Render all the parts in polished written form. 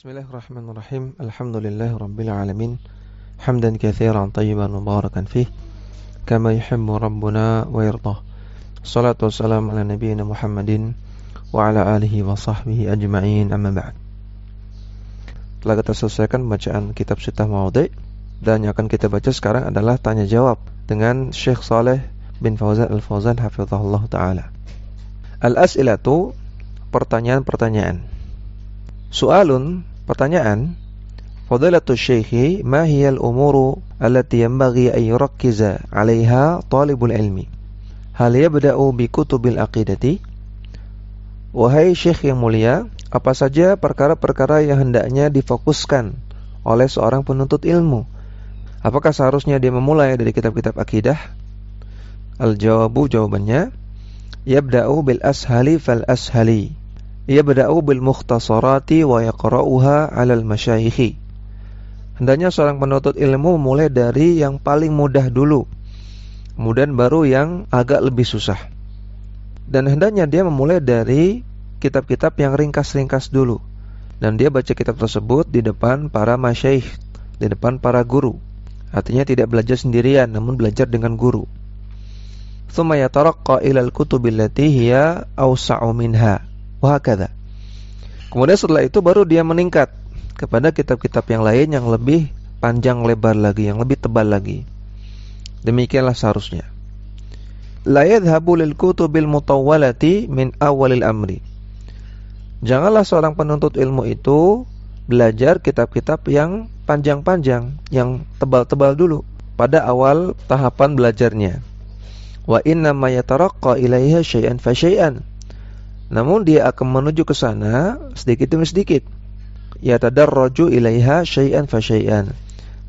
Bismillahirrahmanirrahim. Alhamdulillahi rabbil alamin. Hamdan katsiran tayyiban mubarakan fih kama yuhibbu rabbuna wa yardah. Shalatu wassalamu ala nabiyyina Muhammadin wa ala alihi wa sahbihi ajma'in, amma ba'd. Telah kita selesaikan bacaan kitab Sittah Mawadhi', dan yang akan kita baca sekarang adalah tanya jawab dengan Syekh Shalih bin Fauzan Al-Fauzan hafizahullah ta'ala. Al-as'ilatu, pertanyaan-pertanyaan. Su'alun, pertanyaan. Fadilatul Syekhi, ma hiyal umuru allati yanbaghi an yurakkiza 'alaiha talibul ilmi? Hal yabda'u bi kutubil aqidati? Wahai Syekh yang mulia, apa saja perkara-perkara yang hendaknya difokuskan oleh seorang penuntut ilmu? Apakah seharusnya dia memulai dari kitab-kitab akidah? Al-jawabu, jawabannya, yabda'u bil ashali fal ashali. Yabda'u bil mukhtasarati wa yaqra'uha 'alal masyayikhi. Hendaknya seorang penuntut ilmu memulai dari yang paling mudah dulu, kemudian baru yang agak lebih susah. Dan hendaknya dia memulai dari kitab-kitab yang ringkas-ringkas dulu, dan dia baca kitab tersebut di depan para masyayikh, di depan para guru. Artinya tidak belajar sendirian, namun belajar dengan guru. Tsumma yataraqqa ilal kutubil lati hiya awsa'u minha. Wahakadha. Kemudian setelah itu baru dia meningkat kepada kitab-kitab yang lain yang lebih panjang lebar lagi, yang lebih tebal lagi. Demikianlah seharusnya. La yadhhabu lil kutubil mutawwalati min awalil amri. Janganlah seorang penuntut ilmu itu belajar kitab-kitab yang panjang-panjang, yang tebal-tebal dulu pada awal tahapan belajarnya. Wa inna ma yataraqqa ilaiha syai'an fa syai'an. Namun dia akan menuju ke sana sedikit demi sedikit. Yatadarraju ilaiha syai'an fa syai'an.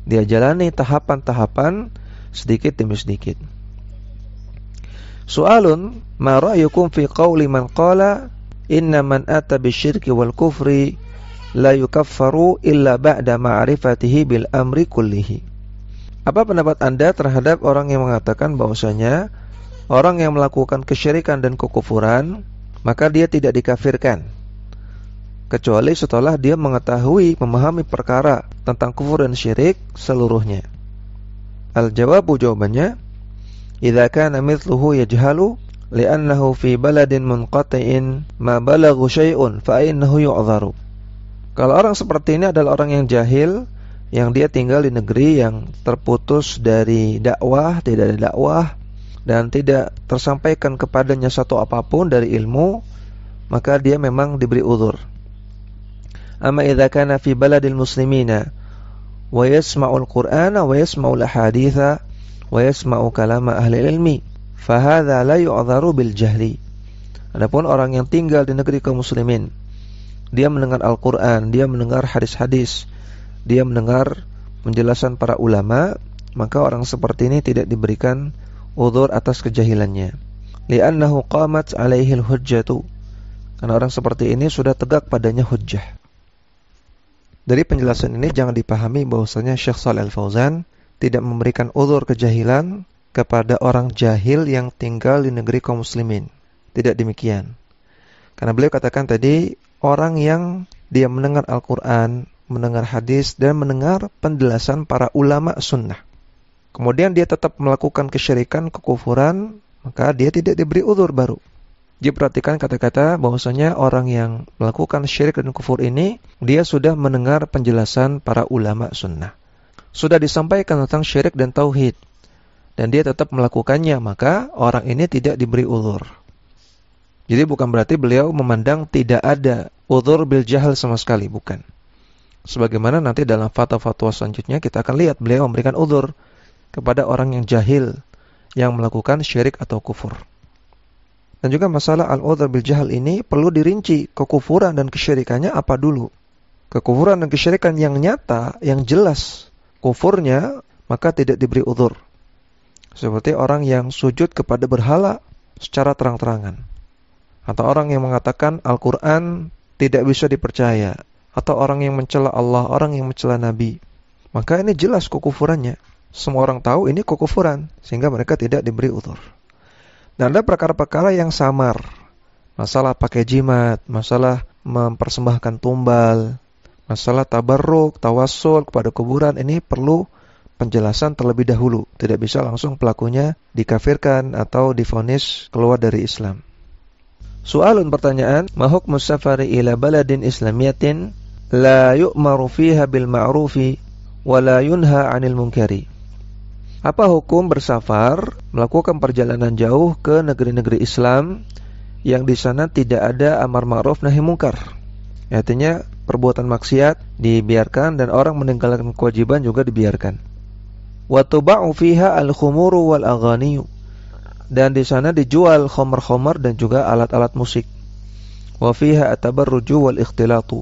Dia jalani tahapan-tahapan sedikit demi sedikit. Soalun, ma ra'yukum fi qawli man qala inna man ata bisyirki wal kufri la yukaffaru illa ba'da ma'rifatihi bil amri kullihi. Apa pendapat Anda terhadap orang yang mengatakan bahwasanya orang yang melakukan kesyirikan dan kekufuran maka dia tidak dikafirkan kecuali setelah dia mengetahui, memahami perkara tentang kufur dan syirik seluruhnya? Al-jawabu, jawabannya, idza kana mithluhu yajhalu li'annahu fi baladin munqati'in ma balaghu syai'un fa innahu yu'dharu. Kalau orang seperti ini adalah orang yang jahil, yang dia tinggal di negeri yang terputus dari dakwah, tidak ada dakwah, dan tidak tersampaikan kepadanya satu apapun dari ilmu, maka dia memang diberi uzur. Amma idza kana fi baladil muslimina wa yasma'ul qur'ana wa yasma'ul ahaditha wa yasma'u kalama ahli ilmi fa hadza la yu'dharu bil jahli. Adapun orang yang tinggal di negeri kaum muslimin, dia mendengar Al-Qur'an, dia mendengar hadis-hadis, dia mendengar penjelasan para ulama, maka orang seperti ini tidak diberikan uzur atas kejahilannya. Li'annahu qamat 'alaihi al-hujjatu. Karena orang seperti ini sudah tegak padanya hujjah. Dari penjelasan ini jangan dipahami bahwasanya Syekh Shalih Al-Fauzan tidak memberikan uzur kejahilan kepada orang jahil yang tinggal di negeri kaum muslimin. Tidak demikian. Karena beliau katakan tadi, orang yang dia mendengar Al-Qur'an, mendengar hadis, dan mendengar penjelasan para ulama sunnah, kemudian dia tetap melakukan kesyirikan, kekufuran, maka dia tidak diberi uzur baru. Jadi perhatikan kata-kata bahwasanya orang yang melakukan syirik dan kufur ini, dia sudah mendengar penjelasan para ulama sunnah, sudah disampaikan tentang syirik dan tauhid, dan dia tetap melakukannya, maka orang ini tidak diberi uzur. Jadi bukan berarti beliau memandang tidak ada uzur bil jahal sama sekali, bukan. Sebagaimana nanti dalam fatwa-fatwa selanjutnya kita akan lihat beliau memberikan uzur kepada orang yang jahil yang melakukan syirik atau kufur. Dan juga masalah al-udhr bil jahal ini perlu dirinci, kekufuran dan kesyirikannya apa dulu. Kekufuran dan kesyirikan yang nyata, yang jelas kufurnya, maka tidak diberi uzur. Seperti orang yang sujud kepada berhala secara terang-terangan, atau orang yang mengatakan Al-Qur'an tidak bisa dipercaya, atau orang yang mencela Allah, orang yang mencela Nabi. Maka ini jelas kekufurannya. Semua orang tahu ini kekufuran, sehingga mereka tidak diberi uzur. Dan ada perkara-perkara yang samar, masalah pakai jimat, masalah mempersembahkan tumbal, Masalah tabarruk, tawassul kepada kuburan ini perlu penjelasan terlebih dahulu. Tidak bisa langsung pelakunya dikafirkan atau divonis keluar dari Islam. Soalun pertanyaan, ma hukmus safari ila baladin islamiyatin la yu'maru fiha bil ma'rufi wa la yunha 'anil munkari. Apa hukum bersafar, melakukan perjalanan jauh ke negeri-negeri Islam yang di sana tidak ada amar ma'ruf nahi munkar? Artinya perbuatan maksiat dibiarkan dan orang meninggalkan kewajiban juga dibiarkan. Wa tuba'u fiha al-khumuru wal aghaniyu. Dan di sana dijual khamar-khamar dan juga alat-alat musik. Wa fiha at-tabarruju wal ikhtilatu.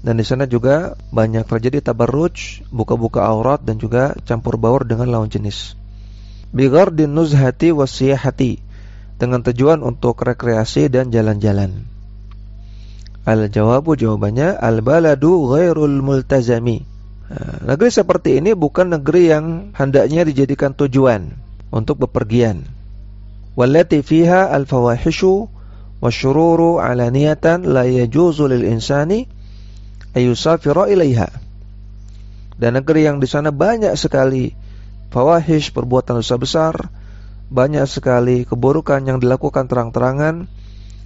Dan di sana juga banyak terjadi tabarruj, buka-buka aurat dan juga campur baur dengan lawan jenis. Bi ghardin nuzhati wasiyahati, dengan tujuan untuk rekreasi dan jalan-jalan. Al-jawabu, jawabannya, al-baladu ghairul multazami. Negeri seperti ini bukan negeri yang hendaknya dijadikan tujuan untuk bepergian. Wallati fiha al-fawahishu wasyururu alaniyatan la yajuzu lil insani ayusafira ilaiha. Dan negeri yang di sana banyak sekali fawahish, perbuatan dosa besar, banyak sekali keburukan yang dilakukan terang-terangan,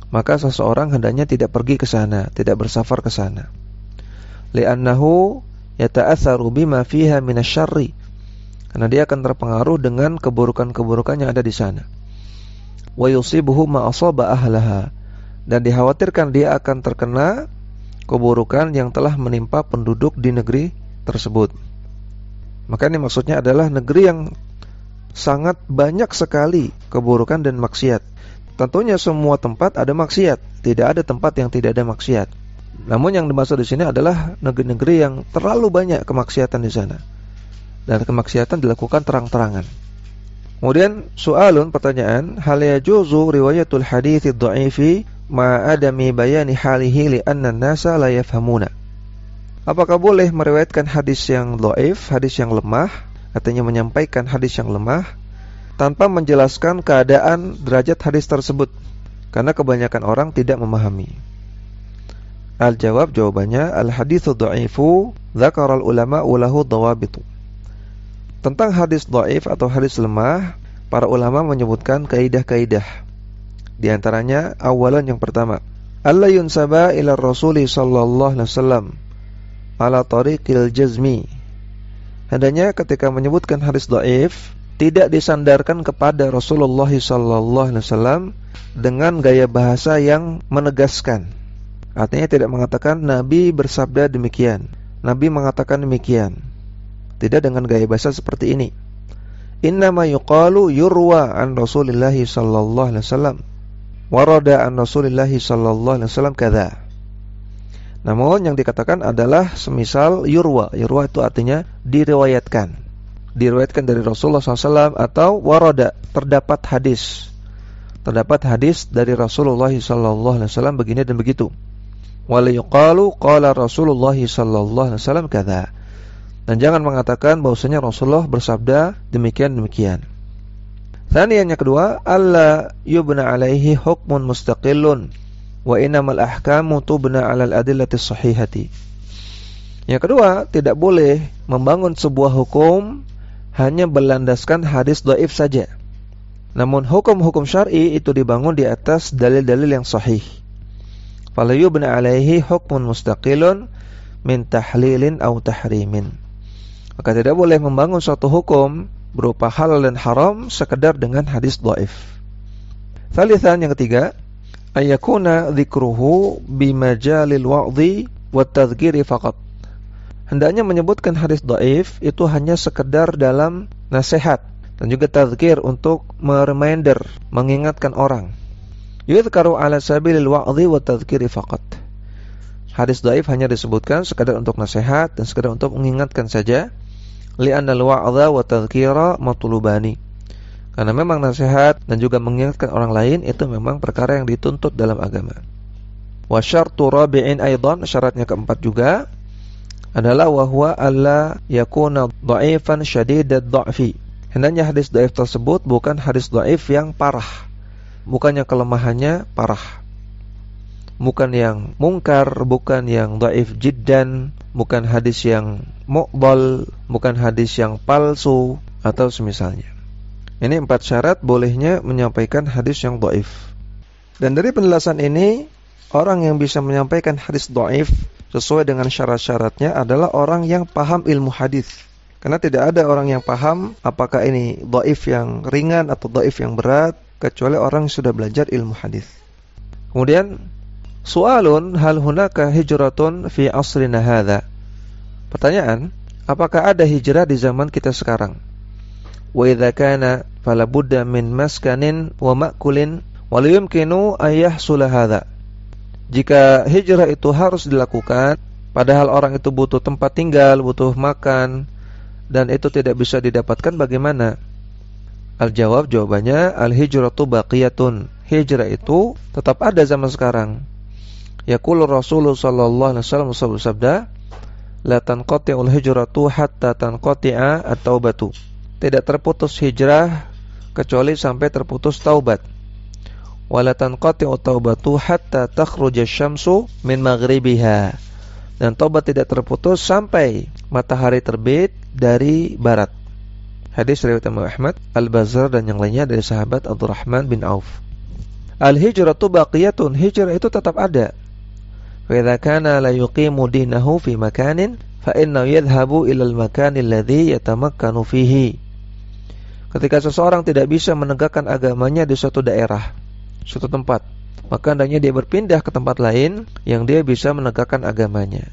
maka seseorang hendaknya tidak pergi ke sana, tidak bersafar ke sana. Li'annahu yata'atsaru bima fiha minasyarri, karena dia akan terpengaruh dengan keburukan-keburukan yang ada di sana. Wa yusibuhu ma asaba ahlaha, dan dikhawatirkan dia akan terkena keburukan yang telah menimpa penduduk di negeri tersebut. Maka ini maksudnya adalah negeri yang sangat banyak sekali keburukan dan maksiat. Tentunya semua tempat ada maksiat, tidak ada tempat yang tidak ada maksiat. Namun yang dimaksud di sini adalah negeri-negeri yang terlalu banyak kemaksiatan di sana, dan kemaksiatan dilakukan terang-terangan. Kemudian soalun, pertanyaan, hal yajuzu riwayatul hadithi dha'ifi ma'adami bayani halihi li'anna nasa la yafhamuna. Apakah boleh meriwayatkan hadis yang dhaif, hadis yang lemah, artinya menyampaikan hadis yang lemah tanpa menjelaskan keadaan derajat hadis tersebut, karena kebanyakan orang tidak memahami. Al-jawab, jawabannya, al-hadithu dha'ifu dzakaral ulama lahu dhawabitu. Tentang hadis dhaif atau hadis lemah, para ulama menyebutkan kaidah-kaidah. Di antaranya, awalan, yang pertama, alla yunsaba ila rasuli sallallahu alaihi wasallam ala tariqil jazmi. Hendaknya ketika menyebutkan hadis dhaif, tidak disandarkan kepada Rasulullah sallallahu alaihi wasallam dengan gaya bahasa yang menegaskan. Artinya tidak mengatakan Nabi bersabda demikian, Nabi mengatakan demikian. Tidak dengan gaya bahasa seperti ini. Innama yuqalu yurwa an Rasulillahi sallallahu alaihi wasallam, warada an Rasulillahi sallallahu alaihi wasallam kadza. Namun yang dikatakan adalah semisal yurwa. Yurwa itu artinya diriwayatkan. Diriwayatkan dari Rasulullah SAW, atau warada, terdapat hadis. Terdapat hadis dari Rasulullah SAW begini dan begitu. Wala yuqalu qala Rasulullah SAW kadza. Dan jangan mengatakan bahwasanya Rasulullah bersabda demikian-demikian. Tsaniyan, yang kedua, alla yubna alaihi hukmun mustaqillun wa innamal ahkamu tubna 'alal adillati sahihati. Yang kedua, tidak boleh membangun sebuah hukum hanya berlandaskan hadis dhaif saja. Namun hukum-hukum syar'i itu dibangun di atas dalil-dalil yang sahih. Fala yubna alaihi hukmun mustaqillun min tahlilin aw tahrimin. Maka tidak boleh membangun suatu hukum berupa halal dan haram sekedar dengan hadis dhaif. Tsalitsan, yang ketiga, ayakuna dzikruhu bimajalil wa'dhi wat tadhkiri faqat. Hendaknya menyebutkan hadis dhaif itu hanya sekedar dalam nasihat dan juga tadzkir, untuk mereminder, mengingatkan orang. Yudhkaru ala sabilil wa'dhi wat tadhkiri faqat. Hadis dhaif hanya disebutkan sekedar untuk nasihat dan sekedar untuk mengingatkan saja. Li'anna al-wa'dha wa tadhkira matlubani. Karena memang nasihat dan juga mengingatkan orang lain itu memang perkara yang dituntut dalam agama. Wa syartu rabi'in aidan, syaratnya keempat juga adalah wahwa alla yakuna dha'ifan syadidad dha'fi. Hendaknya hadis dhaif tersebut bukan hadis dhaif yang parah, bukannya kelemahannya parah, bukan yang mungkar, bukan yang dhaif jiddan, bukan hadis yang mu'dhal, bukan hadis yang palsu atau semisalnya. Ini 4 syarat bolehnya menyampaikan hadis yang dhaif. Dan dari penjelasan ini, orang yang bisa menyampaikan hadis dhaif sesuai dengan syarat-syaratnya adalah orang yang paham ilmu hadis. Karena tidak ada orang yang paham apakah ini dhaif yang ringan atau dhaif yang berat kecuali orang yang sudah belajar ilmu hadis. Kemudian su'alun hal hunaka hijratun fi asrina hadza. Pertanyaan, apakah ada hijrah di zaman kita sekarang? Wa idza kana fala budda min maskanin wa ma'kulin wa la yumkinu an yahsula hadza. Jika hijrah itu harus dilakukan, padahal orang itu butuh tempat tinggal, butuh makan, dan itu tidak bisa didapatkan, bagaimana? Al-jawab, jawabannya al-hijratu baqiyatun. Hijrah itu tetap ada zaman sekarang. Yaqulu Rasulullah sallallahu alaihi wasallam bersabda, la tanqati'ul hijratu hatta tanqati'a at-taubatu. Tidak terputus hijrah kecuali sampai terputus taubat. Wa la tanqati'u taubatu hatta takhruja asy-syamsu min maghribiha. Dan taubat tidak terputus sampai matahari terbit dari barat. Hadis riwayat Imam Ahmad, Al-Bazzar dan yang lainnya dari sahabat Abdurrahman bin Auf. Al-hijratu baqiyatun. Hijrah itu tetap ada. Wa idza kana la yuqimu dinahu fi makanin fa innahu yadhhabu ila al-makani alladhi yatamakkanu fihi. Ketika seseorang tidak bisa menegakkan agamanya di suatu daerah, suatu tempat, maka hendaknya dia berpindah ke tempat lain yang dia bisa menegakkan agamanya.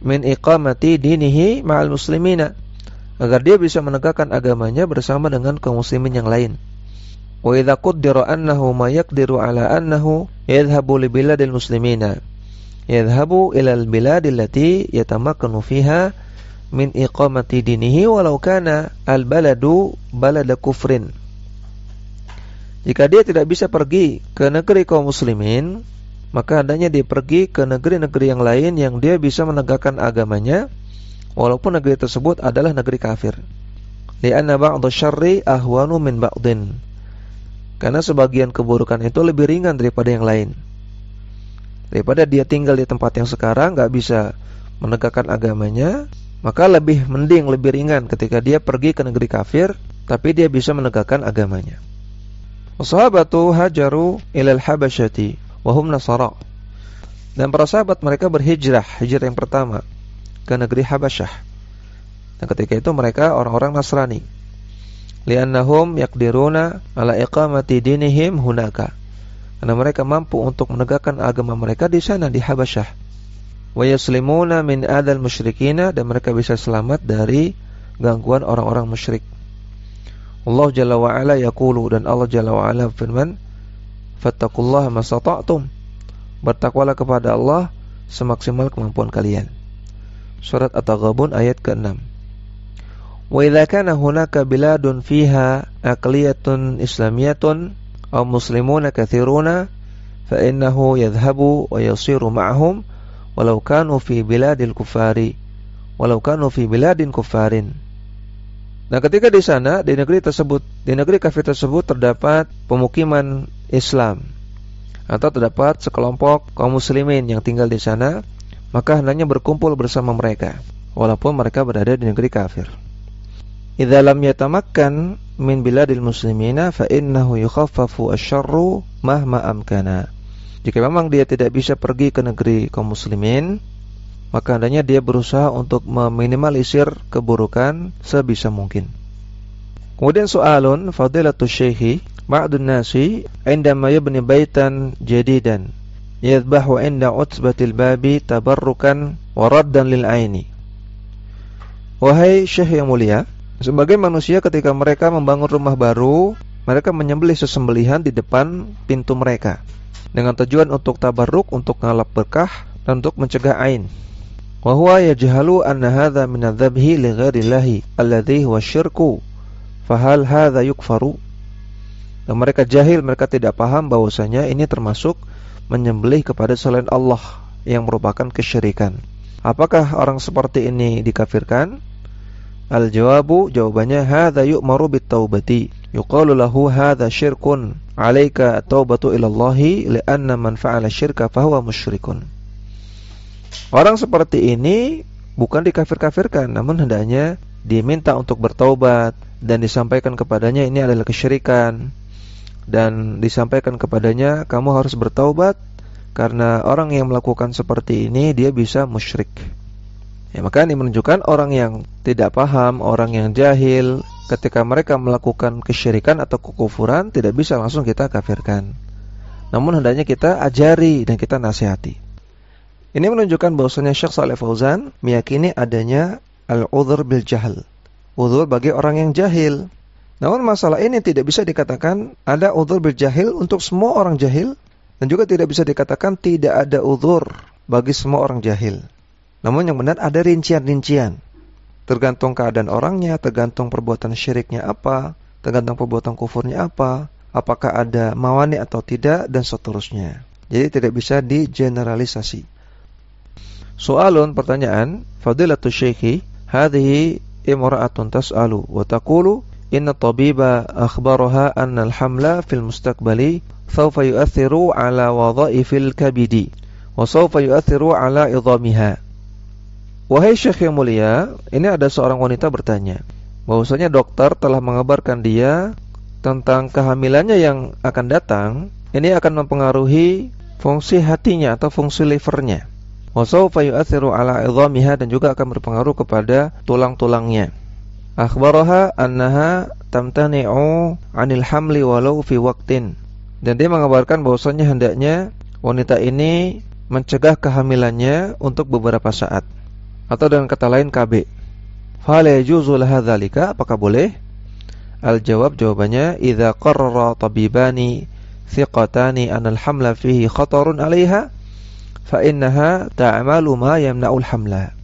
Min iqamati dinihi ma'al muslimina, agar dia bisa menegakkan agamanya bersama dengan kaum muslimin yang lain. Wa idza qaddara annahu ma yaqdiru ala annahu yadhhabu li biladil muslimina, yadhhabu ila al-bilad allati yatamakkanu fiha min iqamati dinihi walau kana al-baladu balada kufrin. Jika dia tidak bisa pergi ke negeri kaum muslimin, maka hendaknya dia pergi ke negeri-negeri yang lain yang dia bisa menegakkan agamanya, walaupun negeri tersebut adalah negeri kafir. Li'anna ba'dha syarri ahwanu min ba'din. Karena sebagian keburukan itu lebih ringan daripada yang lain. Daripada dia tinggal di tempat yang sekarang gak bisa menegakkan agamanya, maka lebih mending, lebih ringan ketika dia pergi ke negeri kafir, tapi dia bisa menegakkan agamanya. Sahabatu hajaru ilal habasyati wa hum nasara. Dan para sahabat mereka berhijrah, hijrah yang pertama ke negeri Habasyah. Dan ketika itu mereka orang-orang Nasrani. Li'annahum yaqdiruna ala iqamati dinihim hunaka. Karena mereka mampu untuk menegakkan agama mereka di sana, di Habasyah. Wa yaslimuna min adal musyrikina, dan mereka bisa selamat dari gangguan orang-orang musyrik. Allah Jalla wa Ala yaqulu, dan Allah Jalla wa Ala firman, fattaqullaha masata'tum. Bertakwalah kepada Allah semaksimal kemampuan kalian. Surat At-Taghabun ayat ke-6. Wa idza kana hunaka biladun fiha aqliyatun islamiyatun aw muslimuna katsiruna fa innahu yadhhabu wa yasiru ma'ahum walau kanu fi biladil kufari walau kanu fi biladin kufarin. Nah, ketika di sana, di negeri tersebut, di negeri kafir tersebut terdapat pemukiman Islam atau terdapat sekelompok kaum muslimin yang tinggal di sana, maka hendaknya berkumpul bersama mereka walaupun mereka berada di negeri kafir. Idza lam yatamakkan min biladil muslimina fa innahu yukhaffafu asy-syarru mahma amkana. Jika memang dia tidak bisa pergi ke negeri kaum muslimin, maka hendaknya dia berusaha untuk meminimalisir keburukan sebisa mungkin. Kemudian soalun fadilatul syekhi ba'dun nasi indama yabni baitan jadidan yadhbahu inda utbatil babi tabarrukan wa raddan lil aini. Wahai syekh yang mulia, sebagai manusia ketika mereka membangun rumah baru, mereka menyembelih sesembelihan di depan pintu mereka dengan tujuan untuk tabarruk, untuk ngalap berkah, dan untuk mencegah ain. Wa huwa yajhalu anna hadza min adz-dzabhi li ghairillahi alladhi huwa syirku. Fa hal hadza yukfaru? Dan mereka jahil, mereka tidak paham bahwasanya ini termasuk menyembelih kepada selain Allah yang merupakan kesyirikan. Apakah orang seperti ini dikafirkan? Al-jawabu, jawabannya hadza yu'maru bit-taubati. Yuqalu lahu hadza syirkun. 'Alaika at-taubatu ila Allah li'anna man fa'ala syirka fa huwa musyrikun. Orang seperti ini bukan dikafir-kafirkan, namun hendaknya diminta untuk bertaubat dan disampaikan kepadanya ini adalah kesyirikan, dan disampaikan kepadanya kamu harus bertaubat karena orang yang melakukan seperti ini dia bisa musyrik. Ya, maka ini menunjukkan orang yang tidak paham, orang yang jahil, ketika mereka melakukan kesyirikan atau kekufuran tidak bisa langsung kita kafirkan. Namun hendaknya kita ajari dan kita nasihati. Ini menunjukkan bahwasanya Syekh Shalih Fauzan meyakini adanya al-udhur bil jahl, udhur bagi orang yang jahil. Namun masalah ini tidak bisa dikatakan ada udhur bil jahil untuk semua orang jahil, dan juga tidak bisa dikatakan tidak ada udhur bagi semua orang jahil. Namun yang benar ada rincian-rincian. Tergantung keadaan orangnya, tergantung perbuatan syiriknya apa, tergantung perbuatan kufurnya apa, apakah ada mawani atau tidak, dan seterusnya. Jadi tidak bisa digeneralisasi. Soalun, pertanyaan, fadilatul syekhi, hadhihi imra'atun tas'alu wa taqulu inna tabiba akhbaraha anna al-hamla fil mustaqbali sawfa yu'athiru ala wadha'ifil kabidi wa sawfa yu'athiru ala idhamiha. Wahai Syekh yang mulia, ini ada seorang wanita bertanya bahwasanya dokter telah mengabarkan dia tentang kehamilannya yang akan datang, ini akan mempengaruhi fungsi hatinya atau fungsi livernya. Wa sawfa yu'athiru ala idhamiha, dan juga akan berpengaruh kepada tulang-tulangnya. Akhbaraha annaha tamtani'u 'anil hamli walau fi waqtin. Dan dia mengabarkan bahwasanya hendaknya wanita ini mencegah kehamilannya untuk beberapa saat, atau dengan kata lain KB. Fa la yajuzu laha dzalika, apakah boleh? Al-jawab, jawabannya, idza qarrara tabibani thiqatani anal hamla fihi khatarun 'alaiha fa innaha ta'malu ma yamna'ul hamla.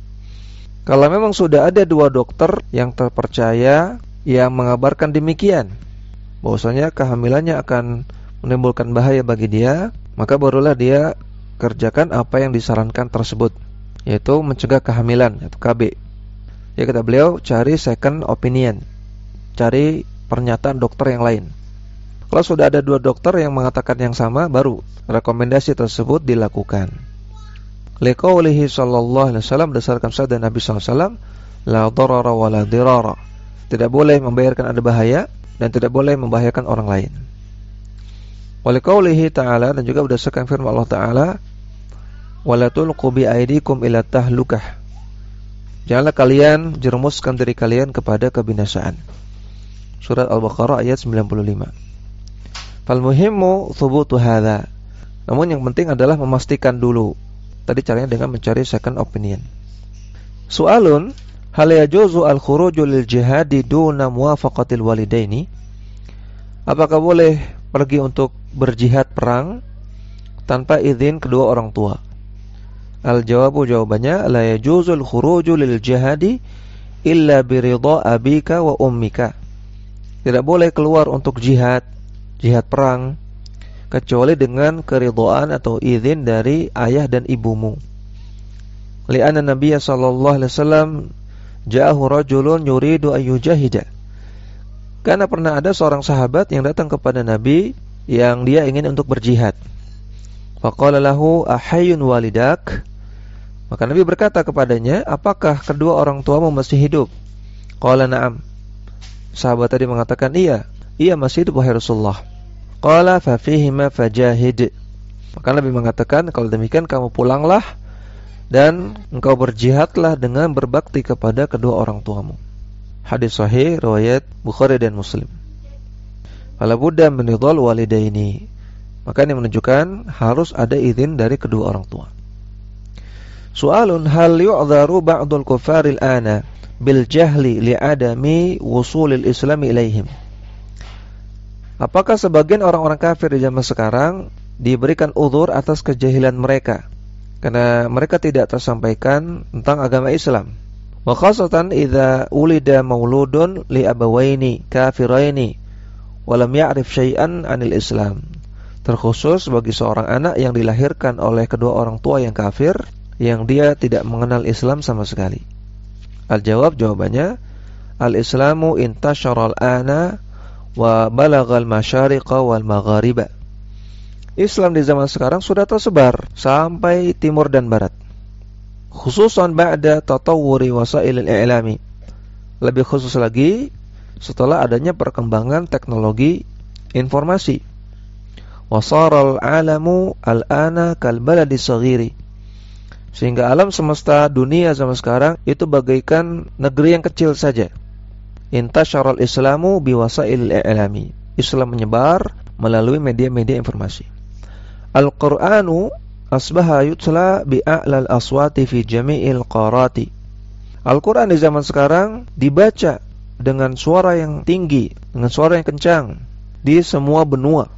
Kalau memang sudah ada dua dokter yang terpercaya yang mengabarkan demikian, bahwasanya kehamilannya akan menimbulkan bahaya bagi dia, maka barulah dia kerjakan apa yang disarankan tersebut, yaitu mencegah kehamilan atau KB. Ya, kata beliau, cari second opinion, cari pernyataan dokter yang lain. Kalau sudah ada dua dokter yang mengatakan yang sama, baru rekomendasi tersebut dilakukan. Liqaulihi sallallahu alaihi wasallam, berdasarkan sabda Nabi sallallahu alaihi wasallam, la darara wa la dirara. Tidak boleh membayarkan ada bahaya dan tidak boleh membahayakan orang lain. Wa liqaulihi ta'ala, dan juga berdasarkan firman Allah Ta'ala, wa la tulqu bi aydikum ila tahlukah. Janganlah kalian jerumuskan diri kalian kepada kebinasaan. Surat Al-Baqarah ayat 95. Fal muhimmu thubutu hadza. Namun yang penting adalah memastikan dulu. Tadi caranya dengan mencari second opinion. Soalun, hal yajuzu al-khuruju lil jihadi duna muwafaqatil walidaini? Apakah boleh pergi untuk berjihad perang tanpa izin kedua orang tua? Al-jawabu, jawabannya, la yajuzul khuruju lil jihadi illa biridha abika wa ummika. Tidak boleh keluar untuk jihad perang kecuali dengan keridhaan atau izin dari ayah dan ibumu. Li'anna Nabiya sallallahu alaihi wasallam ja'ahu rajulun yuridu ayyujahida. Karena pernah ada seorang sahabat yang datang kepada Nabi yang dia ingin untuk berjihad. Faqala lahu ahayyun walidak. Maka Nabi berkata kepadanya, apakah kedua orang tuamu masih hidup? Qala na'am. Sahabat tadi mengatakan, iya masih hidup wahai Rasulullah. Qala fa fihima fajahid. Maka Nabi mengatakan, kalau demikian kamu pulanglah dan engkau berjihadlah dengan berbakti kepada kedua orang tuamu. Hadis sahih riwayat Bukhari dan Muslim. Fala budda min ridhal walidaini. Maka ini menunjukkan harus ada izin dari kedua orang tua. Soalun, hal yu'dharu ba'dul kufaril ana bil jahli li'adami wusulil islami ilaihim. Apakah sebagian orang-orang kafir di zaman sekarang diberikan uzur atas kejahilan mereka karena mereka tidak tersampaikan tentang agama Islam? Wa khasatan idza ulida mauludun li abawaini kafiraini wa lam ya'rif syai'an 'anil Islam. Terkhusus bagi seorang anak yang dilahirkan oleh kedua orang tua yang kafir, yang dia tidak mengenal Islam sama sekali. Al-jawab, jawabannya, al-Islamu intasyara al-ana wa balagal masyariqa wal maghariba. Islam di zaman sekarang sudah tersebar sampai timur dan barat. khususan ba'da tatawwuri wasail al-i'lami. Lebih khusus lagi setelah adanya perkembangan teknologi informasi. Wasaral alamu al-ana kal baladi saghiri. Sehingga alam semesta dunia zaman sekarang itu bagaikan negeri yang kecil saja. Intasyaral islamu biwasail al-i'lami. Islam menyebar melalui media-media informasi. Al-Qur'anu asbaha yutla bi'a'lal aswati fi jami'il qarati. Al-Quran di zaman sekarang dibaca dengan suara yang tinggi, dengan suara yang kencang di semua benua.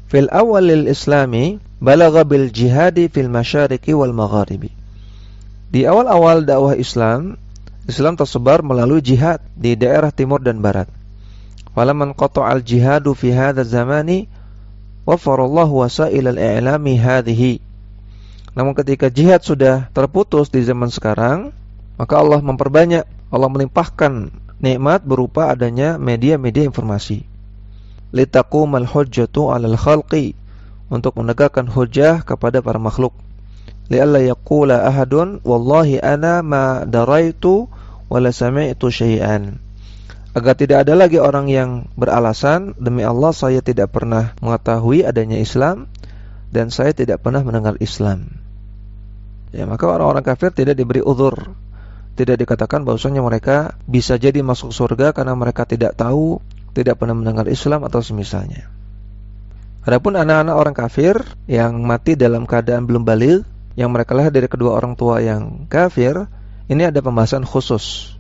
Fil awalil islami balagha bil jihadi fil masyariqi wal magharibi. Di awal-awal dakwah Islam tersebar melalui jihad di daerah timur dan barat. Falamman qata'al jihadu fi hadzal zamani wafarallahu wasail al-i'lami hadhihi. Namun ketika jihad sudah terputus di zaman sekarang, maka Allah memperbanyak, Allah melimpahkan nikmat berupa adanya media-media informasi. Litaqumal hujjatu 'alal khalqi, untuk menegakkan hujjah kepada para makhluk. Li'alla yaqula ahadun wallahi ana ma daraitu wala sami'tu syai'an. Agar tidak ada lagi orang yang beralasan, demi Allah saya tidak pernah mengetahui adanya Islam dan saya tidak pernah mendengar Islam. Ya, maka orang-orang kafir tidak diberi uzur. Tidak dikatakan bahwasanya mereka bisa jadi masuk surga karena mereka tidak tahu, tidak pernah mendengar Islam atau semisalnya. Adapun anak-anak orang kafir yang mati dalam keadaan belum baligh, yang mereka lahir dari kedua orang tua yang kafir, ini ada pembahasan khusus.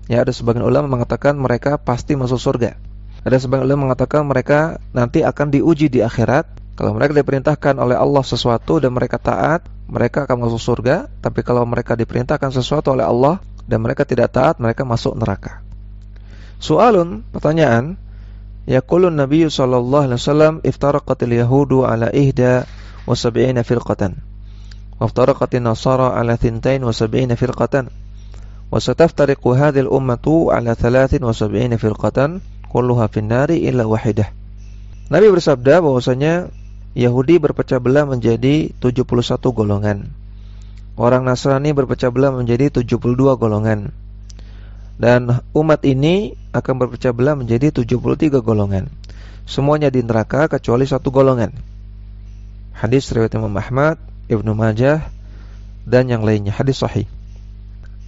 Ya, ada sebagian ulama mengatakan mereka pasti masuk surga. Ada sebagian ulama mengatakan mereka nanti akan diuji di akhirat. Kalau mereka diperintahkan oleh Allah sesuatu dan mereka taat, mereka akan masuk surga. Tapi kalau mereka diperintahkan sesuatu oleh Allah dan mereka tidak taat, mereka masuk neraka. Soalun, pertanyaan. Yaqulun Nabi sallallahu alaihi wasallam iftaraqatil yahudu ala 71 firqatan. Waftaraqatin nasara ala 72 firqatan. وستفترق هذه الأمة على 73 فرقة كلها في النار إلا واحدة. Nabi bersabda bahwasanya Yahudi berpecah belah menjadi 71 golongan. Orang Nasrani berpecah belah menjadi 72 golongan. Dan umat ini akan berpecah belah menjadi 73 golongan. Semuanya di neraka kecuali satu golongan. Hadis riwayat Imam Ahmad, Ibnu Majah dan yang lainnya, hadis sahih.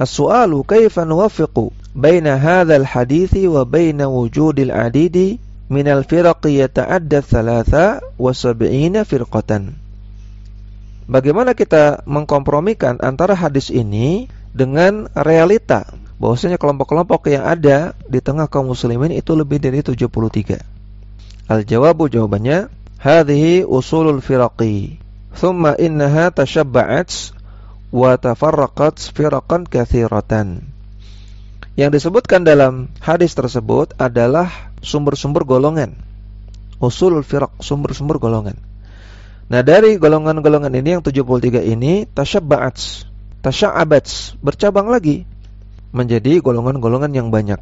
As-su'alu kaifa nuwaffiqu baina hadzal hadithi wa baina wujudil adidi minal firaqi yata'adda 73 firqatan. Bagaimana kita mengkompromikan antara hadis ini dengan realita bahwasanya kelompok-kelompok yang ada di tengah kaum muslimin itu lebih dari 73. Al-jawabu, jawabannya, hadhihi usulul firaqi thumma innaha tashabba'at wa tafarraqat firaqan katsiratan. Yang disebutkan dalam hadis tersebut adalah sumber-sumber golongan. Usulul firaq, sumber-sumber golongan. Nah, dari golongan-golongan ini yang 73 ini tashabba'at, bercabang lagi menjadi golongan-golongan yang banyak.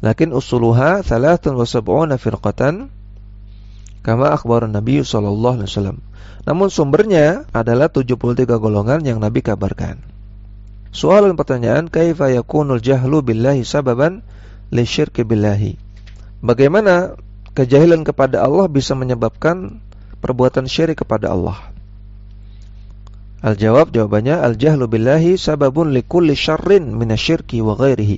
Lakin usuluha 73 firqatan kama akhbar Nabi sallallahu alaihi wasallam. Namun sumbernya adalah 73 golongan yang Nabi kabarkan. Soalan pertanyaan, kaifa yakunul jahlu billahi sababan lisyirki billahi? Bagaimana kejahilan kepada Allah bisa menyebabkan perbuatan syirik kepada Allah? Al-jawab, jawabannya, al-jahlu billahi sababun likulli syarrin minasyirki wa ghairihi.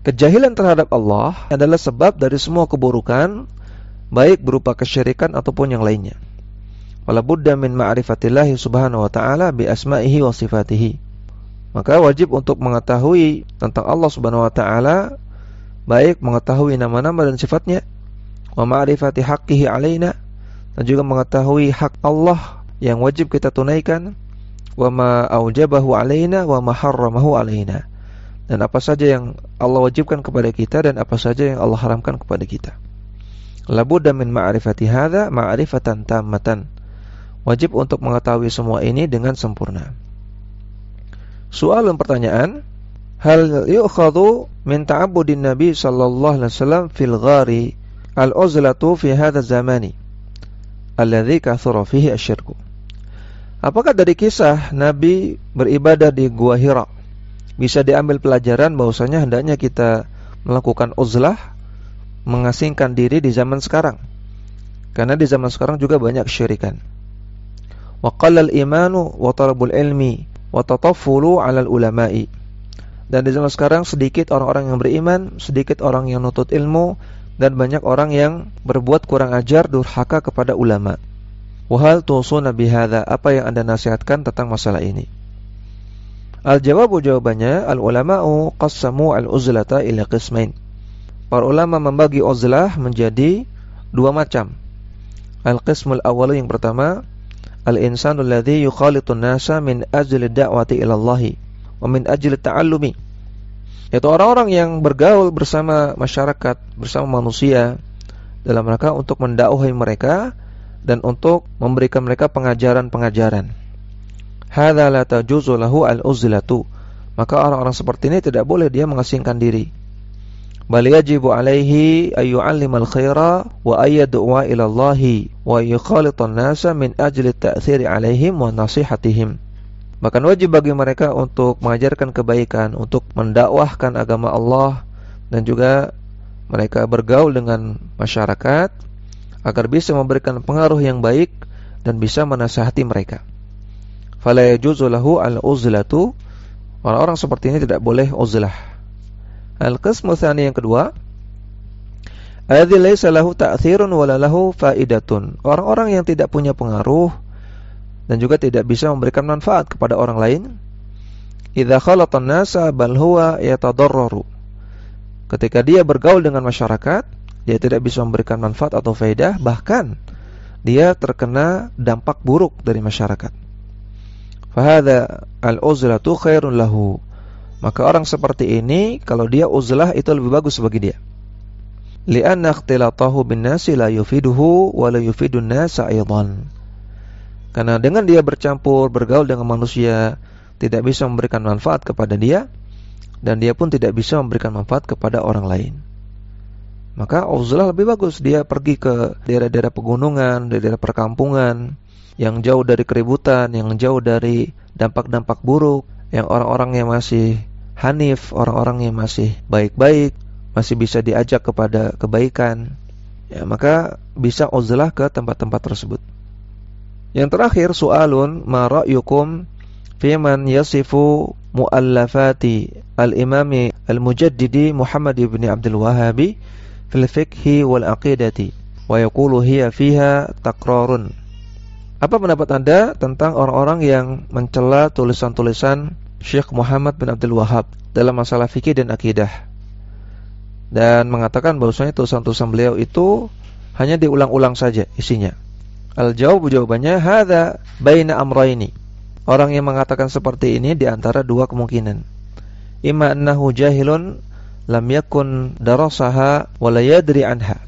Kejahilan terhadap Allah adalah sebab dari semua keburukan, baik berupa kesyirikan ataupun yang lainnya. Wala budda min ma'rifatillahi subhanahu wa ta'ala bi asma'ihi wa sifatihi. Maka wajib untuk mengetahui tentang Allah subhanahu wa ta'ala, baik mengetahui nama-nama dan sifatnya, wa ma'rifati haqqihi alaina, dan juga mengetahui hak Allah yang wajib kita tunaikan, wa ma aujabahu alaina wa ma harramahu alaina, dan apa saja yang Allah wajibkan kepada kita dan apa saja yang Allah haramkan kepada kita. La budda min ma'rifati hadza ma'rifatan tammatan. Wajib untuk mengetahui semua ini dengan sempurna. Soalan pertanyaan, hal yu'khadhu min ta'abbudin Nabi sallallahu alaihi wasallam fil ghari al-uzlatu fi hadha zamani alladhi kathura fihi asyirku. Apakah dari kisah Nabi beribadah di Gua Hira bisa diambil pelajaran bahwasanya hendaknya kita melakukan uzlah, mengasingkan diri di zaman sekarang? Karena di zaman sekarang juga banyak kesyirikan. Wa qalla al-imanu wa talabul ilmi wa tataffulu 'ala al-ulama'i. Dan di zaman sekarang sedikit orang-orang yang beriman, sedikit orang yang nutut ilmu, dan banyak orang yang berbuat kurang ajar, durhaka kepada ulama. Wahal tusuna bihadza, apa yang Anda nasihatkan tentang masalah ini? Al-jawabu, jawabannya, al-ulama'u qassamu al-uzlata ila qismain. Para ulama membagi uzlah menjadi dua macam. Al-qismul awal, yang pertama, al-insanu alladhi yukhalitun nasa min ajli da'wati ila Allah wa min ajli ta'allumi. Yaitu orang-orang yang bergaul bersama masyarakat, bersama manusia dalam rangka untuk mendakwahi mereka dan untuk memberikan mereka pengajaran-pengajaran. Hadza la tajuzu lahu al-uzlatu. Maka orang-orang seperti ini tidak boleh dia mengasingkan diri. Bal yajibu alaihi ay yu'allimal khaira wa ay yad'uwa ila Allah wa yukhalitan nasa min ajli ta'thiri alaihim wa nasihatihim. Bahkan wajib bagi mereka untuk mengajarkan kebaikan, untuk mendakwahkan agama Allah, dan juga mereka bergaul dengan masyarakat agar bisa memberikan pengaruh yang baik dan bisa menasihati mereka. Fala yajuzu lahu al-uzlatu. Orang-orang seperti ini tidak boleh uzlah. Al-qismu tsani, yang kedua, alladzi laisa lahu ta'thirun wa lahu fa'idatun. Orang-orang yang tidak punya pengaruh dan juga tidak bisa memberikan manfaat kepada orang lain. Idza khalatan nasa bal huwa yatadarraru. Ketika dia bergaul dengan masyarakat, dia tidak bisa memberikan manfaat atau faedah, bahkan dia terkena dampak buruk dari masyarakat. Fahadha al-uzlatu khairun lahu. Maka orang seperti ini, kalau dia uzlah, itu lebih bagus bagi dia. Li'anna ikhtilatahu bin nasi la yufiduhu wa la yufidun nasa aidan. Karena dengan dia bercampur, bergaul dengan manusia, tidak bisa memberikan manfaat kepada dia, dan dia pun tidak bisa memberikan manfaat kepada orang lain. Maka uzlah lebih bagus, dia pergi ke daerah-daerah pegunungan, daerah perkampungan, yang jauh dari keributan, yang jauh dari dampak-dampak buruk, yang orang-orang yang masih hanif, orang-orang yang masih baik-baik, masih bisa diajak kepada kebaikan, ya, maka bisa uzlah ke tempat-tempat tersebut. Yang terakhir, su'alun ma ra'yukum fi man yasifu mu'allafati al-imami al-mujaddidi Muhammad ibn Abdul Wahhabi fil fiqhi wal aqidati wa yaqulu hiya fiha takrarun. Apa pendapat Anda tentang orang-orang yang mencela tulisan-tulisan Syekh Muhammad bin Abdul Wahhab dalam masalah fikih dan akidah, dan mengatakan bahwasanya tulisan-tulisan beliau itu hanya diulang-ulang saja isinya? Al-jawab, jawabannya, hadza baina amrayni. Orang yang mengatakan seperti ini di antara dua kemungkinan. Imma annahu jahilun lam yakun darasaha wa la yadri anha.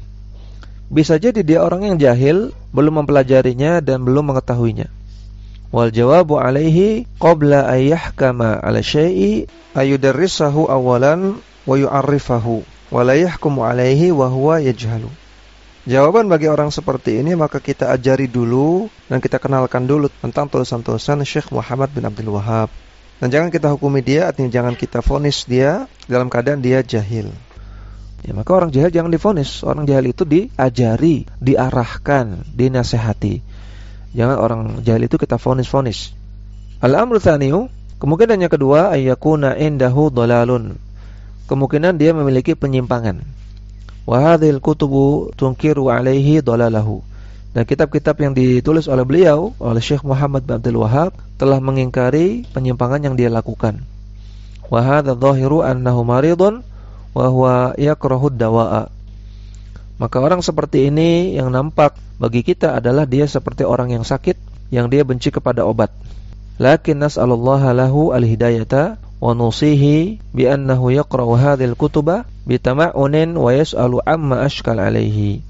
Bisa jadi dia orang yang jahil, belum mempelajarinya dan belum mengetahuinya. Wal jawabu alaihi qabla ay yahkama ala syai'i ayudarrisahu awalan wa yu'arrifahu wa la yahkumu alaihi wa huwa yajhalu. Jawaban bagi orang seperti ini, maka kita ajari dulu dan kita kenalkan dulu tentang tulisan-tulisan Syekh Muhammad bin Abdul Wahhab. Dan jangan kita hukumi dia, artinya jangan kita vonis dia dalam keadaan dia jahil. Ya, maka orang jahil jangan divonis. Orang jahil itu diajari, diarahkan, dinasehati. Jangan orang jahil itu kita vonis-vonis. Al-amru tsaniyu, kemungkinan yang kedua, ayyakuna indahu dhalalun. Kemungkinan dia memiliki penyimpangan. Wa hadhil kutubu tunkiru alaihi dhalalahu. Dan kitab-kitab yang ditulis oleh beliau, oleh Syekh Muhammad bin Abdul Wahhab, telah mengingkari penyimpangan yang dia lakukan. Wa hadza dhahiru annahu maridun wa huwa yakrahu ad-dawa'a. Maka orang seperti ini yang nampak bagi kita adalah dia seperti orang yang sakit, yang dia benci kepada obat. Lakin nas'alullaha lahu al-hidayata wa nusihi bi annahu yaqra'u hadhil kutuba bi tama'unin wa yas'alu amma ashkal alaihi.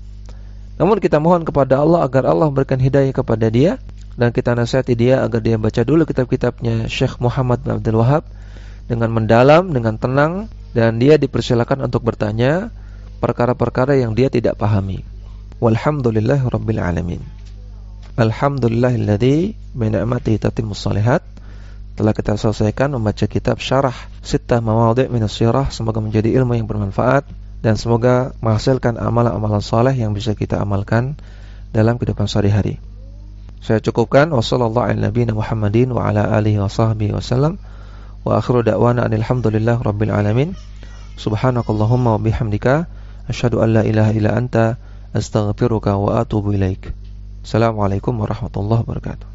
Namun kita mohon kepada Allah agar Allah memberikan hidayah kepada dia, dan kita nasihati dia agar dia baca dulu kitab-kitabnya Syekh Muhammad bin Abdul Wahhab dengan mendalam, dengan tenang, dan dia dipersilakan untuk bertanya perkara-perkara yang dia tidak pahami. Walhamdulillahirabbil alamin. Alhamdulillahilladzi bi ni'matihi tatimmus shalihat. Telah kita selesaikan membaca kitab Syarah Sittah Mawadhi' minas Sirah. Semoga menjadi ilmu yang bermanfaat dan semoga menghasilkan amalan-amalan saleh yang bisa kita amalkan dalam kehidupan sehari-hari. Saya cukupkan. Wassallallahu ala nabiyina Muhammadin wa ala alihi wa sahbihi wasallam. Wa akhiru da'wana alhamdulillah rabbil alamin. Subhanakallahumma wa bihamdika asyhadu an la ilaha illa anta astaghfiruka wa atubu ilaik. Assalamualaikum warahmatullahi wabarakatuh.